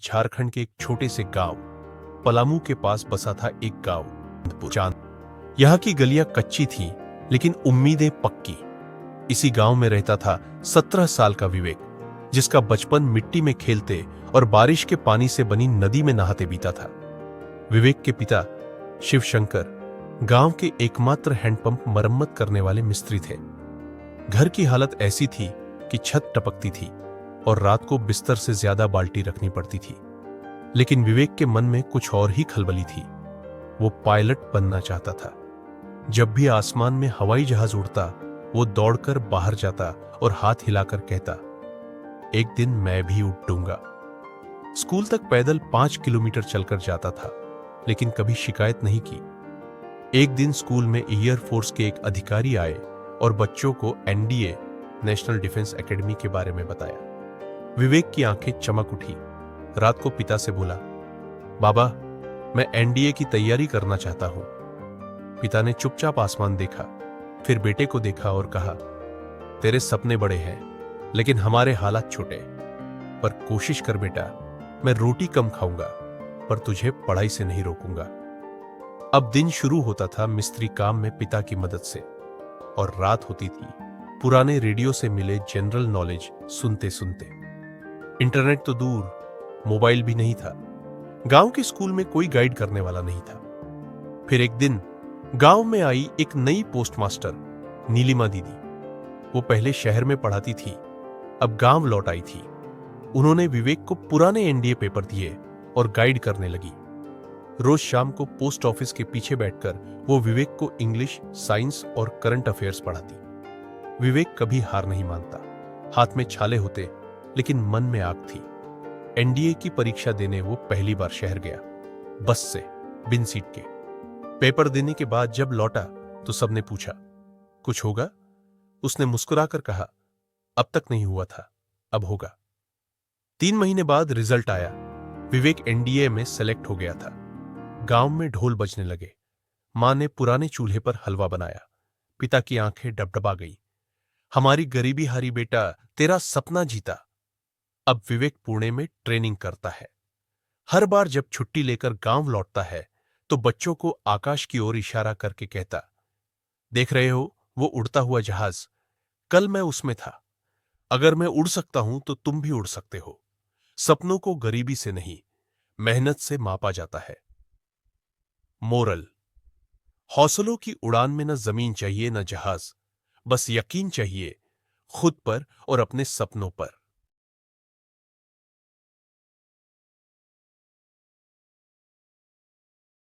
झारखंड के एक छोटे से गांव पलामू के पास बसा था एक गांव चांद। यहाँ की गलियां कच्ची थीं, लेकिन उम्मीदें पक्की। इसी गांव में रहता था 17 साल का विवेक, जिसका बचपन मिट्टी में खेलते और बारिश के पानी से बनी नदी में नहाते बीता था। विवेक के पिता शिवशंकर गांव के एकमात्र हैंडपंप मरम्मत करने वाले मिस्त्री थे। घर की हालत ऐसी थी कि छत टपकती थी और रात को बिस्तर से ज्यादा बाल्टी रखनी पड़ती थी। लेकिन विवेक के मन में कुछ और ही खलबली थी। वो पायलट बनना चाहता था। जब भी आसमान में हवाई जहाज उड़ता, वो दौड़कर बाहर जाता और हाथ हिलाकर कहता, एक दिन मैं भी उड़ूंगा। स्कूल तक पैदल 5 किलोमीटर चलकर जाता था, लेकिन कभी शिकायत नहीं की। एक दिन स्कूल में एयरफोर्स के एक अधिकारी आए और बच्चों को एनडीए नेशनल डिफेंस एकेडमी के बारे में बताया। विवेक की आंखें चमक उठी। रात को पिता से बोला, बाबा, मैं एनडीए की तैयारी करना चाहता हूं। पिता ने चुपचाप आसमान देखा, फिर बेटे को देखा और कहा, तेरे सपने बड़े हैं, लेकिन हमारे हालात छोटे। पर कोशिश कर बेटा, मैं रोटी कम खाऊंगा, पर तुझे पढ़ाई से नहीं रोकूंगा। अब दिन शुरू होता था मिस्त्री काम में पिता की मदद से, और रात होती थी पुराने रेडियो से मिले जनरल नॉलेज सुनते सुनते। इंटरनेट तो दूर, मोबाइल भी नहीं था। गांव के स्कूल में कोई गाइड करने वाला नहीं था। फिर एक दिन गांव में आई एक नई पोस्टमास्टर, नीलिमा दीदी। वो पहले शहर में पढ़ाती थी, अब गांव लौट आई थी। उन्होंने विवेक को पुराने एनडीए पेपर दिए और गाइड करने लगी। रोज शाम को पोस्ट ऑफिस के पीछे बैठकर वो विवेक को इंग्लिश, साइंस और करंट अफेयर्स पढ़ाती। विवेक कभी हार नहीं मानता। हाथ में छाले होते, लेकिन मन में आग थी। एनडीए की परीक्षा देने वो पहली बार शहर गया, बस से, बिन सीट के। पेपर देने के बाद जब लौटा तो सबने पूछा, कुछ होगा? उसने मुस्कुराकर कहा, अब तक नहीं हुआ था, अब होगा। 3 महीने बाद रिजल्ट आया। विवेक एनडीए में सेलेक्ट हो गया था। गांव में ढोल बजने लगे। मां ने पुराने चूल्हे पर हलवा बनाया। पिता की आंखें डबडबा गई। हमारी गरीबी हारी बेटा, तेरा सपना जीता। अब विवेक पुणे में ट्रेनिंग करता है। हर बार जब छुट्टी लेकर गांव लौटता है तो बच्चों को आकाश की ओर इशारा करके कहता, देख रहे हो वो उड़ता हुआ जहाज? कल मैं उसमें था। अगर मैं उड़ सकता हूं तो तुम भी उड़ सकते हो। सपनों को गरीबी से नहीं, मेहनत से मापा जाता है। मोरल: हौसलों की उड़ान में न जमीन चाहिए न जहाज, बस यकीन चाहिए खुद पर और अपने सपनों पर।